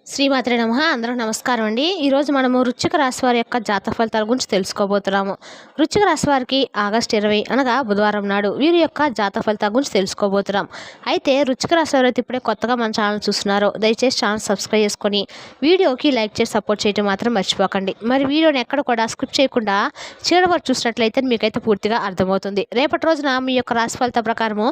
శ్రీమాత్రే నమః. అందరికి నమస్కారం అండి. ఈరోజు మనము వృశ్చిక రాశి వారి యొక్క జాతక ఫలితాల గురించి తెలుసుకోబోతున్నాము. వృశ్చిక రాశి వారికి ఆగస్టు 20 అనగా బుధవారం నాడు వీరి యొక్క జాతక ఫలితాల గురించి తెలుసుకోబోతున్నాం. అయితే వృశ్చిక రాశి వారైతే ఇప్పుడే కొత్తగా మన ఛానల్ చూస్తున్నారో దయచేసి ఛానల్ సబ్స్క్రైబ్ చేసుకొని వీడియోకి లైక్ చేసి సపోర్ట్ చేయడం మాత్రం మర్చిపోకండి. మరి వీడియోని ఎక్కడ కూడా స్కిప్ చేయకుండా చివరి వరకు చూసినట్లయితే మీకైతే పూర్తిగా అర్థమవుతుంది. రేపటి రోజున మీ యొక్క రాశి ఫలితాల ప్రకారము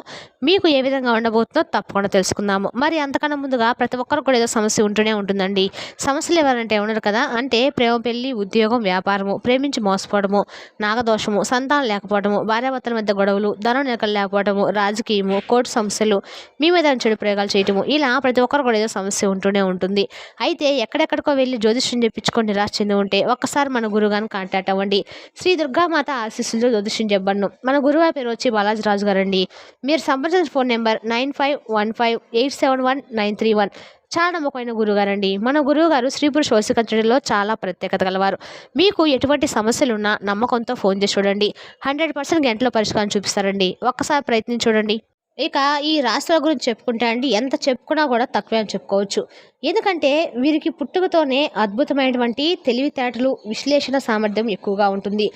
మీకు ఏ విధంగా ఉండబోతుందో తప్పకుండా తెలుసుకుందాము. మరి అంతకన్నా ముందుగా ప్రతి ఒక్కరు కూడా ఏదో సమస్య ఉంటూనే ఉంటుందండి. సమస్యలు ఎవరంటే ఉండరు కదా, అంటే ప్రేమ, పెళ్లి, ఉద్యోగం, వ్యాపారము, ప్రేమించి మోసపోవడము, నాగదోషము, సంతానం లేకపోవడము, భార్యాభర్తల మధ్య గొడవలు, ధనం నిలకలు లేకపోవడము, రాజకీయము, కోర్టు సమస్యలు, మీ మీద చెడు ప్రయోగాలు చేయటము, ఇలా ప్రతి ఒక్కరు కూడా ఏదో సమస్య ఉంటూనే ఉంటుంది. అయితే ఎక్కడెక్కడికో వెళ్ళి జ్యోతిష్యం చెప్పించుకొని నిరాశ చెంది ఉంటే ఒక్కసారి మన గురువుగారిని కాంటాక్ట్ అవ్వండి. శ్రీ దుర్గామాత ఆశీస్సులతో జ్యోతిష్యం చెప్పబడను. మన గురువు పేరు వచ్చి బాలాజీ రాజు గారండి. మీరు సంప్రదించిన ఫోన్ నెంబర్ 9515871931. చాలా నమ్మకమైన గురుగారండి. మన గురువుగారు స్త్రీ పురుష వశీకరణలో చాలా ప్రత్యేకత గలవారు. మీకు ఎటువంటి సమస్యలున్నా నమ్మకంతో ఫోన్ చేసి చూడండి. 100% గంటలో పరిష్కారం చూపిస్తారండి. ఒక్కసారి ప్రయత్నించి చూడండి. ఇక ఈ రాశుల గురించి చెప్పుకుంటే అండి, ఎంత చెప్పుకున్నా కూడా తక్కువే అని చెప్పుకోవచ్చు. ఎందుకంటే వీరికి పుట్టుకతోనే అద్భుతమైనటువంటి తెలివితేటలు, విశ్లేషణ సామర్థ్యం ఎక్కువగా ఉంటుంది.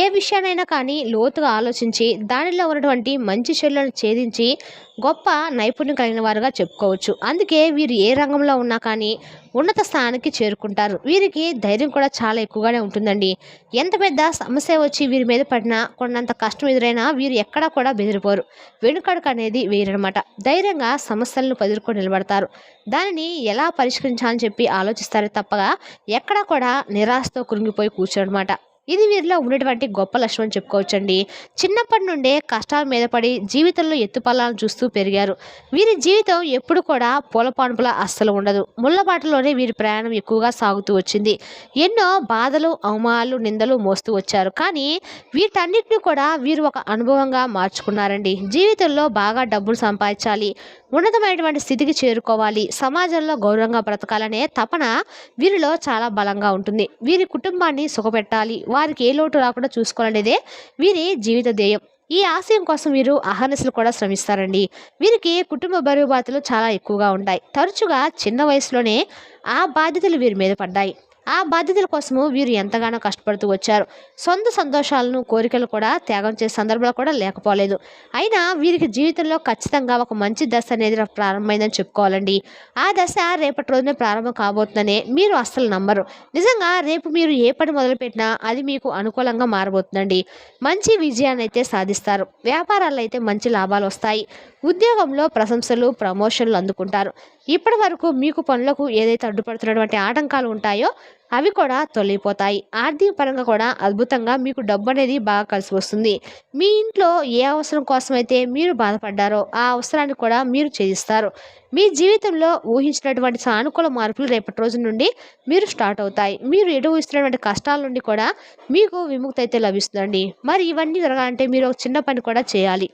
ఏ విషయానైనా కానీ లోతుగా ఆలోచించి దానిలో ఉన్నటువంటి మంచి చెడులను ఛేదించి గొప్ప నైపుణ్యం కలిగిన వారుగా చెప్పుకోవచ్చు. అందుకే వీరు ఏ రంగంలో ఉన్నా కానీ ఉన్నత స్థానానికి చేరుకుంటారు. వీరికి ధైర్యం కూడా చాలా ఎక్కువగానే ఉంటుందండి. ఎంత పెద్ద సమస్య వచ్చి వీరి మీద పడినా, కొన్నంత కష్టం ఎదురైనా వీరు ఎక్కడా కూడా బెదిరిపోరు. వెనుకడుకు అనేది వేరనమాట. ధైర్యంగా సమస్యలను ఎదుర్కొని నిలబడతారు. దానిని ఎలా పరిష్కరించాలని చెప్పి ఆలోచిస్తారే తప్పగా ఎక్కడా కూడా నిరాశతో కృంగిపోయి కూర్చోనమాట. ఇది వీరిలో ఉన్నటువంటి గొప్ప లక్షణం అని చెప్పుకోవచ్చండి. చిన్నప్పటి నుండే కష్టాల మీద పడి జీవితంలో ఎత్తుపల్లాలను చూస్తూ పెరిగారు. వీరి జీవితం ఎప్పుడు కూడా పూలపాన్పుల అస్సలు ఉండదు. ముళ్ళబాటలోనే వీరి ప్రయాణం ఎక్కువగా సాగుతూ వచ్చింది. ఎన్నో బాధలు, అవమానాలు, నిందలు మోస్తూ వచ్చారు. కానీ వీటన్నిటిని కూడా వీరు ఒక అనుభవంగా మార్చుకున్నారండి. జీవితంలో బాగా డబ్బులు సంపాదించాలి, ఉన్నతమైనటువంటి స్థితికి చేరుకోవాలి, సమాజంలో గౌరవంగా బ్రతకాలనే తపన వీరిలో చాలా బలంగా ఉంటుంది. వీరి కుటుంబాన్ని సుఖపెట్టాలి, వారికి ఏ లోటు రాకుండా చూసుకోవాలనేదే వీరి జీవిత ధ్యేయం. ఈ ఆశయం కోసం వీరు అహర్నిశలు కూడా శ్రమిస్తారండి. వీరికి కుటుంబ బరువు బాధ్యతలు చాలా ఎక్కువగా ఉంటాయి. తరచుగా చిన్న వయసులోనే ఆ బాధ్యతలు వీరి మీద పడ్డాయి. ఆ బాధ్యతల కోసము వీరు ఎంతగానో కష్టపడుతూ వచ్చారు. సొంత సంతోషాలను, కోరికలు కూడా త్యాగం చేసే సందర్భాలు కూడా లేకపోలేదు. అయినా వీరికి జీవితంలో ఖచ్చితంగా ఒక మంచి దశ అనేది ప్రారంభమైందని చెప్పుకోవాలండి. ఆ దశ రేపటి రోజునే ప్రారంభం కాబోతుందనే మీరు అస్సలు నమ్మరు. నిజంగా రేపు మీరు ఏ పని మొదలుపెట్టినా అది మీకు అనుకూలంగా మారబోతుందండి. మంచి విజయాన్ని అయితే సాధిస్తారు. వ్యాపారాల్లో అయితే మంచి లాభాలు వస్తాయి. ఉద్యోగంలో ప్రశంసలు, ప్రమోషన్లు అందుకుంటారు. ఇప్పటి వరకు మీకు పనులకు ఏదైతే అడ్డుపడుతున్నటువంటి ఆటంకాలు ఉంటాయో అవి కూడా తొలగిపోతాయి. ఆర్థిక పరంగా కూడా అద్భుతంగా మీకు డబ్బు అనేది బాగా కలిసి వస్తుంది. మీ ఇంట్లో ఏ అవసరం కోసమైతే మీరు బాధపడ్డారో ఆ అవసరాన్ని కూడా మీరు ఛేదిస్తారు. మీ జీవితంలో ఊహించినటువంటి సానుకూల మార్పులు రేపటి రోజు నుండి మీరు స్టార్ట్ అవుతాయి. మీరు ఎదురుస్తున్నటువంటి కష్టాల నుండి కూడా మీకు విముక్తి అయితే లభిస్తుందండి. మరి ఇవన్నీ జరగాలంటే మీరు ఒక చిన్న పని కూడా చేయాలి.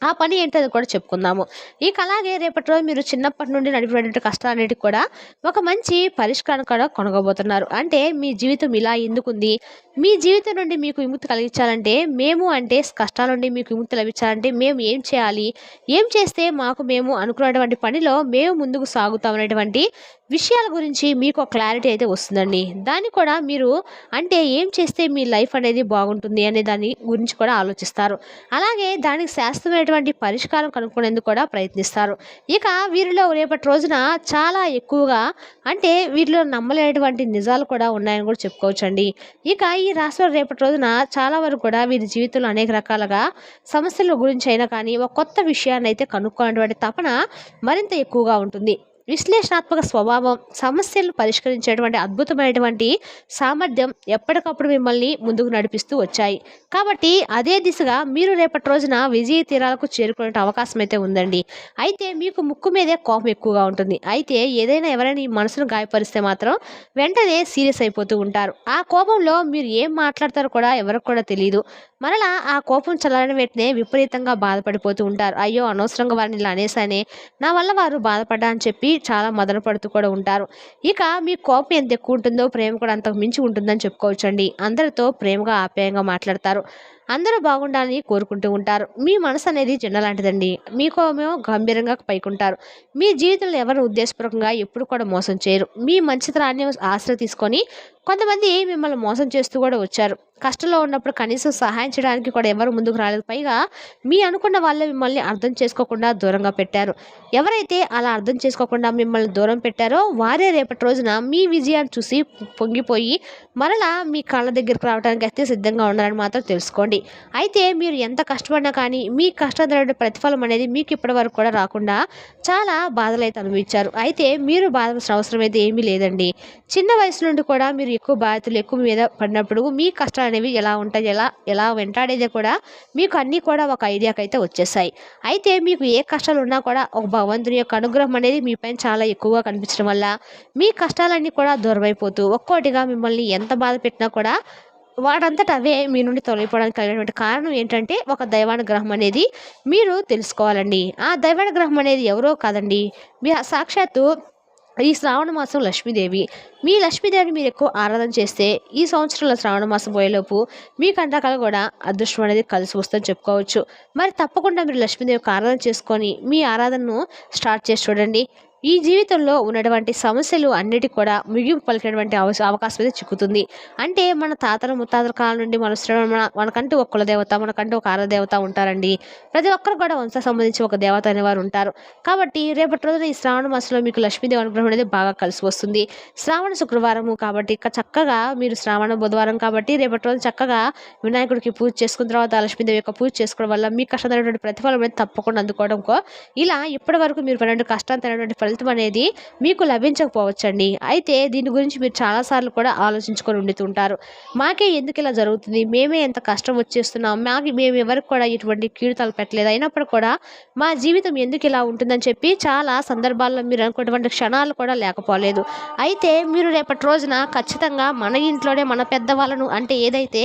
ఆ పని ఏంటో కూడా చెప్పుకుందాము. ఇక అలాగే రేపటి రోజు మీరు చిన్నప్పటి నుండి నడిపినటువంటి కష్టాలన్నిటికి కూడా ఒక మంచి పరిష్కారం కూడా కొనగబోతున్నారు. అంటే మీ జీవితం ఇలా ఎందుకుంది, మీ జీవితం నుండి మీకు విముక్తి కలిగించాలంటే కష్టాల నుండి మీకు విముక్తి లభించాలంటే మేము ఏం చేయాలి, ఏం చేస్తే మేము అనుకున్నటువంటి పనిలో మేము ముందుకు సాగుతాం అనేటువంటి విషయాల గురించి మీకు ఒక క్లారిటీ అయితే వస్తుందండి. దాన్ని కూడా మీరు ఏం చేస్తే మీ లైఫ్ అనేది బాగుంటుంది అనే దాని గురించి కూడా ఆలోచిస్తారు. అలాగే దానికి శాస్త్రమైనటువంటి పరిష్కారం కనుక్కునేందుకు కూడా ప్రయత్నిస్తారు. ఇక వీరిలో రేపటి రోజున చాలా ఎక్కువగా వీరిలో నమ్మలేనటువంటి నిజాలు కూడా ఉన్నాయని కూడా చెప్పుకోవచ్చండి. ఇక ఈ రాశిలో రేపటి రోజున చాలా వరకు కూడా వీరి జీవితంలో అనేక రకాలుగా సమస్యల గురించి అయినా కానీ ఒక కొత్త విషయాన్ని అయితే కనుక్కునేటువంటి తపన మరింత ఎక్కువగా ఉంటుంది. విశ్లేషణాత్మక స్వభావం, సమస్యలను పరిష్కరించేటువంటి అద్భుతమైనటువంటి సామర్థ్యం ఎప్పటికప్పుడు మిమ్మల్ని ముందుకు నడిపిస్తూ వచ్చాయి. కాబట్టి అదే దిశగా మీరు రేపటి రోజున విజయ తీరాలకు చేరుకునే అవకాశం అయితే ఉందండి. అయితే మీకు ముక్కు మీదే కోపం ఎక్కువగా ఉంటుంది. అయితే ఏదైనా ఎవరైనా ఈ మనసును గాయపరిస్తే మాత్రం వెంటనే సీరియస్ అయిపోతూ ఉంటారు. ఆ కోపంలో మీరు ఏం మాట్లాడతారో కూడా ఎవరికి కూడా తెలియదు. మరలా ఆ కోపం చల్లారిన వెంటనే విపరీతంగా బాధపడిపోతూ ఉంటారు. అయ్యో, అనవసరంగా వారిని ఇలా అనేసానే, నా వల్ల వారు బాధపడ్డా అని చెప్పి చాలా మదన పడుతూ కూడా ఉంటారు. ఇక మీ కోపం ఎంత ఎక్కువ ఉంటుందో ప్రేమ కూడా అంతకు మించి ఉంటుందని చెప్పుకోవచ్చండి. అందరితో ప్రేమగా, ఆప్యాయంగా మాట్లాడతారు. అందరూ బాగుండాలని కోరుకుంటూ ఉంటారు. మీ మనసు అనేది జెండ లాంటిదండి. మీకేమో గంభీరంగా పైకుంటారు. మీ జీవితంలో ఎవరు ఉద్దేశపూర్వకంగా ఎప్పుడు కూడా మోసం చేయరు. మీ మంచితనాన్ని ఆసరా తీసుకొని కొంతమంది మిమ్మల్ని మోసం చేస్తూ కూడా వచ్చారు. కష్టంలో ఉన్నప్పుడు కనీసం సహాయం చేయడానికి కూడా ఎవరు ముందుకు రాలేదు. పైగా మీ అనుకున్న వాళ్ళే మిమ్మల్ని అర్థం చేసుకోకుండా దూరంగా పెట్టారు. ఎవరైతే అలా అర్థం చేసుకోకుండా మిమ్మల్ని దూరం పెట్టారో వారే రేపటి రోజున మీ విజయాన్ని చూసి పొంగిపోయి మరలా మీ కాళ్ళ దగ్గరికి రావడానికి అయితే సిద్ధంగా ఉన్నారని మాత్రం తెలుసుకోండి. అయితే మీరు ఎంత కష్టపడినా కానీ మీ కష్టం ప్రతిఫలం అనేది మీకు ఇప్పటి వరకు కూడా రాకుండా చాలా బాధలు అయితే అనుభవించారు. అయితే మీరు బాధపడాల్సిన అవసరం అయితే ఏమీ లేదండి. చిన్న వయసు నుండి కూడా మీరు ఎక్కువ బాధ్యతలు ఎక్కువ మీద పడినప్పుడు మీ కష్టాలు అనేవి ఎలా ఉంటాయి, ఎలా వెంటాడేదే కూడా మీకు అన్నీ కూడా ఒక ఐడియాకి అయితే వచ్చేసాయి. అయితే మీకు ఏ కష్టాలు ఉన్నా కూడా ఒక భగవంతుని యొక్క అనుగ్రహం అనేది మీ పైన చాలా ఎక్కువగా కనిపించడం వల్ల మీ కష్టాలన్నీ కూడా దూరమైపోతూ ఒక్కోటిగా మిమ్మల్ని ఎంత బాధ పెట్టినా కూడా వాటంతట అవే మీ నుండి తొలగిపోవడానికి కలిగినటువంటి కారణం ఏంటంటే ఒక దైవానుగ్రహం అనేది మీరు తెలుసుకోవాలండి. ఆ దైవానుగ్రహం అనేది ఎవరో కాదండి, మీ సాక్షాత్తు ఈ శ్రావణ మాసం లక్ష్మీదేవి. మీ లక్ష్మీదేవిని మీరు ఎక్కువ ఆరాధన చేస్తే ఈ సంవత్సరంలో శ్రావణ మాసం పోయేలోపు మీ కంటకాలు కూడా అదృష్టం అనేది కలిసి వస్తుందని చెప్పుకోవచ్చు. మరి తప్పకుండా మీరు లక్ష్మీదేవికి ఆరాధన చేసుకొని మీ ఆరాధనను స్టార్ట్ చేసి చూడండి. ఈ జీవితంలో ఉన్నటువంటి సమస్యలు అన్నిటికీ కూడా ముగింపు పలికినటువంటి అవకాశం అయితే చిక్కుతుంది. అంటే మన తాతల ముత్తాతల కాలం నుండి మనకంటూ ఒక కులదేవత, మనకంటూ ఒక ఆరాధదేవత ఉంటారండి. ప్రతి ఒక్కరు కూడా వంశ సంబంధించి ఒక దేవత అనేవారు ఉంటారు. కాబట్టి రేపటి రోజున ఈ శ్రావణ మాసంలో మీకు లక్ష్మీదేవి అనుగ్రహం అనేది బాగా కలిసి వస్తుంది. శ్రావణ శుక్రవారము కాబట్టి ఇక చక్కగా మీరు శ్రావణ బుధవారం కాబట్టి రేపటి రోజు చక్కగా వినాయకుడికి పూజ చేసుకున్న తర్వాత లక్ష్మీదేవి యొక్క పూజ చేసుకోవడం వల్ల మీకు కష్టమైనటువంటి ప్రతిఫలం అనేది తప్పకుండా అందుకోవడంకో ఇలా ఇప్పటి వరకు మీరు పడినటువంటి కష్టాంతమైనటువంటి ఫలితం అనేది మీకు లభించకపోవచ్చండి. అయితే దీని గురించి మీరు చాలాసార్లు కూడా ఆలోచించుకొని ఉండుతుంటారు. మాకే ఎందుకు ఇలా జరుగుతుంది, మేమే ఎంత కష్టం వచ్చేస్తున్నాం, మేము ఎవరికి కూడా ఇటువంటి కీడుతలు పెట్టలేదు, అయినప్పుడు కూడా మా జీవితం ఎందుకు ఇలా ఉంటుందని చెప్పి చాలా సందర్భాల్లో మీరు అనుకున్నటువంటి క్షణాలు కూడా లేకపోలేదు. అయితే మీరు రేపటి రోజున ఖచ్చితంగా మన ఇంట్లోనే మన పెద్దవాళ్ళను అంటే ఏదైతే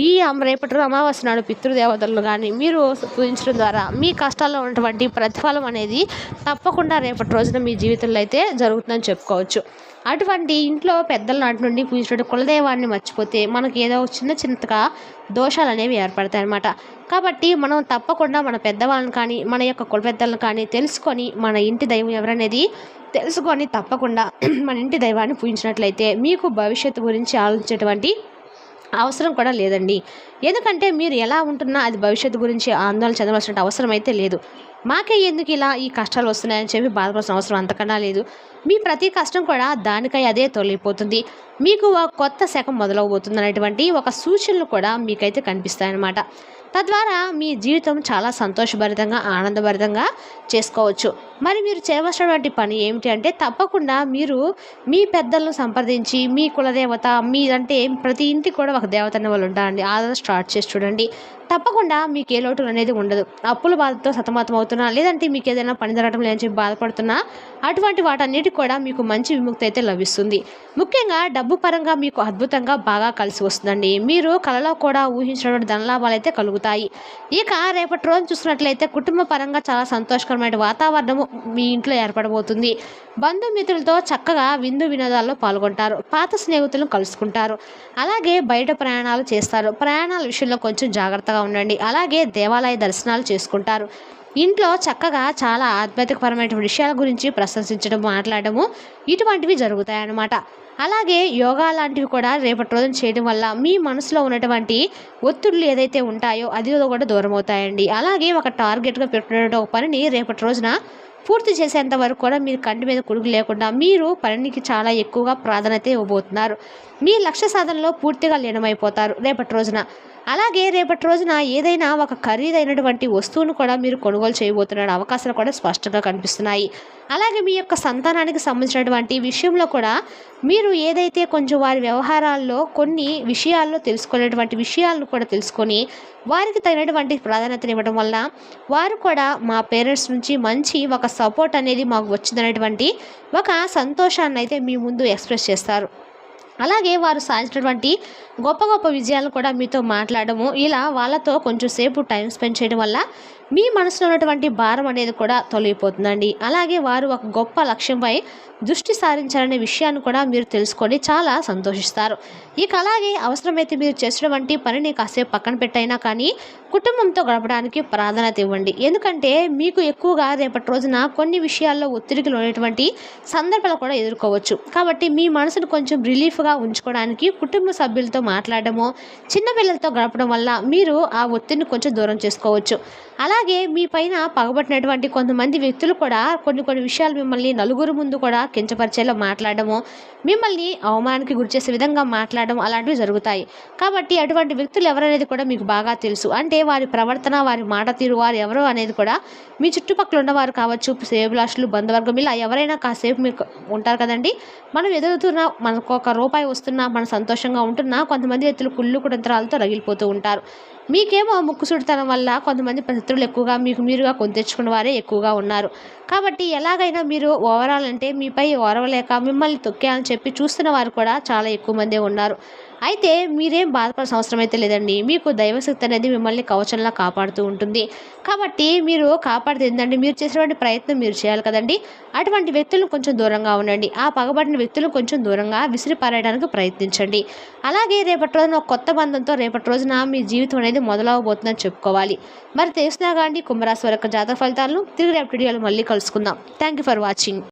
ఈ రేపటి అమావాస్య నాడు పితృదేవతలను కానీ మీరు పూజించడం ద్వారా మీ కష్టాల్లో ఉన్నటువంటి ప్రతిఫలం అనేది తప్పకుండా రేపటి రోజున మీ జీవితంలో అయితే జరుగుతుందని చెప్పుకోవచ్చు. అటువంటి ఇంట్లో పెద్దల నాటి నుండి పూజించిన కులదైవాన్ని మర్చిపోతే మనకి ఏదో చిన్నగా దోషాలు అనేవి ఏర్పడతాయి అన్నమాట. కాబట్టి మనం తప్పకుండా మన పెద్దవాళ్ళని కానీ మన యొక్క కుల పెద్దలను కానీ తెలుసుకొని మన ఇంటి దైవం ఎవరనేది తెలుసుకొని తప్పకుండా మన ఇంటి దైవాన్ని పూజించినట్లయితే మీకు భవిష్యత్తు గురించి ఆలోచించేటువంటి అవసరం కూడా లేదండి. ఎందుకంటే మీరు ఎలా ఉంటున్నా అది భవిష్యత్తు గురించి ఆందోళన చెందవలసిన అవసరం అయితే లేదు. మాకే ఎందుకు ఇలా ఈ కష్టాలు వస్తున్నాయని చెప్పి బాధపడాల్సిన అవసరం అంతకన్నా లేదు. మీ ప్రతి కష్టం కూడా దానికై అదే తొలగిపోతుంది. మీకు ఒక కొత్త శకం మొదలవబోతుంది అనేటువంటి ఒక సూచనలు కూడా మీకైతే కనిపిస్తాయన్నమాట. తద్వారా మీ జీవితం చాలా సంతోషభరితంగా ఆనందభరితంగా చేసుకోవచ్చు. మరి మీరు చేయవలసినటువంటి పని ఏమిటి అంటే తప్పకుండా మీరు మీ పెద్దలను సంప్రదించి మీ కులదేవత అంటే ప్రతి ఇంటికి కూడా ఒక దేవత అనే వాళ్ళు ఉంటారండి. ఆదరణ స్టార్ట్ చేసి చూడండి. తప్పకుండా మీకు ఏ లోటు అనేది ఉండదు. అప్పుల బాధతో సతమతం అవుతున్నా లేదంటే మీకు ఏదైనా పని జరగడం లేదని చెప్పి బాధపడుతున్నా అటువంటి వాటన్నిటికి కూడా మీకు మంచి విముక్తి అయితే లభిస్తుంది. ముఖ్యంగా డబ్బు పరంగా మీకు అద్భుతంగా బాగా కలిసి వస్తుందండి. మీరు కలలో కూడా ఊహించినటువంటి ధనలాభాలు అయితే కలుగుతాయి. ఇక రేపటి రోజు చూసినట్లయితే కుటుంబ పరంగా చాలా సంతోషకరమైన వాతావరణము మీ ఇంట్లో ఏర్పడబోతుంది. బంధుమిత్రులతో చక్కగా విందు వినోదాల్లో పాల్గొంటారు. పాత స్నేహితులను కలుసుకుంటారు. అలాగే బయట ప్రయాణాలు చేస్తారు. ప్రయాణాల విషయంలో కొంచెం జాగ్రత్తగా ఉండండి. అలాగే దేవాలయ దర్శనాలు చేసుకుంటారు. ఇంట్లో చక్కగా చాలా ఆధ్యాత్మికపరమైన విషయాల గురించి ప్రశంసించడం మాట్లాడము ఇటువంటివి జరుగుతాయన్నమాట. అలాగే యోగా లాంటివి కూడా రేపటి రోజున చేయడం వల్ల మీ మనసులో ఉన్నటువంటి ఒత్తిడులు ఏదైతే ఉంటాయో అది కూడా దూరం అవుతాయండి. అలాగే ఒక టార్గెట్గా పెట్టుకునే ఒక పనిని రేపటి రోజున పూర్తి చేసేంత వరకు కూడా మీరు కంటి మీద కుడుగు లేకుండా మీరు పనికి చాలా ఎక్కువగా ప్రాధాన్యత ఇవ్వబోతున్నారు. మీ లక్ష్య సాధనలో పూర్తిగా లీనమైపోతారు రేపటి రోజున. అలాగే రేపటి రోజున ఏదైనా ఒక ఖరీదైనటువంటి వస్తువును కూడా మీరు కొనుగోలు చేయబోతున్న అవకాశాలు కూడా స్పష్టంగా కనిపిస్తున్నాయి. అలాగే మీ యొక్క సంతానానికి సంబంధించినటువంటి విషయంలో కూడా మీరు ఏదైతే కొంచెం వారి వ్యవహారాల్లో కొన్ని విషయాల్లో తెలుసుకునేటువంటి విషయాలను కూడా తెలుసుకొని వారికి తగినటువంటి ప్రాధాన్యతను ఇవ్వడం వల్ల వారు కూడా మా పేరెంట్స్ నుంచి మంచి ఒక సపోర్ట్ అనేది మాకు వచ్చిందనేటువంటి ఒక సంతోషాన్ని అయితే మీ ముందు ఎక్స్ప్రెస్ చేస్తారు. అలాగే వారు సాధించినటువంటి గొప్ప గొప్ప విజయాలను కూడా మీతో మాట్లాడము ఇలా వాళ్ళతో కొంచెం సేపు టైం స్పెండ్ చేయడం వల్ల మీ మనసులో ఉన్నటువంటి భారం అనేది కూడా తొలగిపోతుందండి. అలాగే వారు ఒక గొప్ప లక్ష్యంపై దృష్టి సారించాలనే విషయాన్ని కూడా మీరు తెలుసుకొని చాలా సంతోషిస్తారు. ఇక అలాగే అవసరమైతే మీరు చేసినటువంటి పనిని కాసేపు పక్కన పెట్టైనా కానీ కుటుంబంతో గడపడానికి ప్రాధాన్యత ఇవ్వండి. ఎందుకంటే మీకు ఎక్కువగా రేపటి రోజున కొన్ని విషయాల్లో ఒత్తిడికి లోనేటువంటి సందర్భాలు కూడా ఎదుర్కోవచ్చు. కాబట్టి మీ మనసును కొంచెం రిలీఫ్గా ఉంచుకోవడానికి కుటుంబ సభ్యులతో మాట్లాడడము, చిన్న పిల్లలతో గడపడం వల్ల మీరు ఆ ఒత్తిడిని కొంచెం దూరం చేసుకోవచ్చు. అలాగే మీ పైన పగబట్టినటువంటి కొంతమంది వ్యక్తులు కూడా కొన్ని విషయాలు మిమ్మల్ని నలుగురు ముందు కూడా కించపరిచేలా మాట్లాడడము, మిమ్మల్ని అవమానానికి గురిచేసే విధంగా మాట్లాడడం అలాంటివి జరుగుతాయి. కాబట్టి అటువంటి వ్యక్తులు ఎవరనేది కూడా మీకు బాగా తెలుసు. అంటే వారి ప్రవర్తన, వారి మాట తీరు, వారు ఎవరు అనేది కూడా మీ చుట్టుపక్కల ఉన్నవారు కావచ్చు, శ్రేయోభిలాషులు, బంధువర్గం ఇలా ఎవరైనా కాసేపు మీకు ఉంటారు కదండి. మనం ఎదుగుతున్నా, మనకు ఒక రూపాయి వస్తున్నా, మనం సంతోషంగా ఉంటున్నా కొంతమంది వ్యక్తులు కుళ్ళు కుతంత్రాలతో రగిలిపోతూ ఉంటారు. మీకేమో ముక్కుసూటితనం వల్ల కొంతమంది శత్రువులు ఎక్కువగా మీకు మీరుగా కొని తెచ్చుకున్న వారే ఎక్కువగా ఉన్నారు. కాబట్టి ఎలాగైనా మీరు ఓవరాల్ అంటే మీపై ఓర్వలేక మిమ్మల్ని తొక్కేయాలని చెప్పి చూస్తున్న వారు కూడా చాలా ఎక్కువ మందే ఉన్నారు. అయితే మీరేం బాధపడాల్సిన అవసరం అయితే లేదండి. మీకు దైవశక్తి అనేది మిమ్మల్ని కవచంలా కాపాడుతూ ఉంటుంది. కాబట్టి మీరు కాపాడితే ఏంటంటే మీరు చేసేటువంటి ప్రయత్నం మీరు చేయాలి కదండి. అటువంటి వ్యక్తులను కొంచెం దూరంగా ఉండండి. ఆ పగబడిన వ్యక్తులను కొంచెం దూరంగా విసిరి పారేయడానికి ప్రయత్నించండి. అలాగే రేపటి రోజున ఒక కొత్త బంధంతో రేపటి రోజున మీ జీవితం అనేది మొదలవబోతుందని చెప్పుకోవాలి. మరి తెలిసినా కానీ కుంభరాశి వారి యొక్క జాతక ఫలితాలను తిరిగి రేపటి వీడియోలో మళ్ళీ కలుసుకుందాం. Thank you for watching.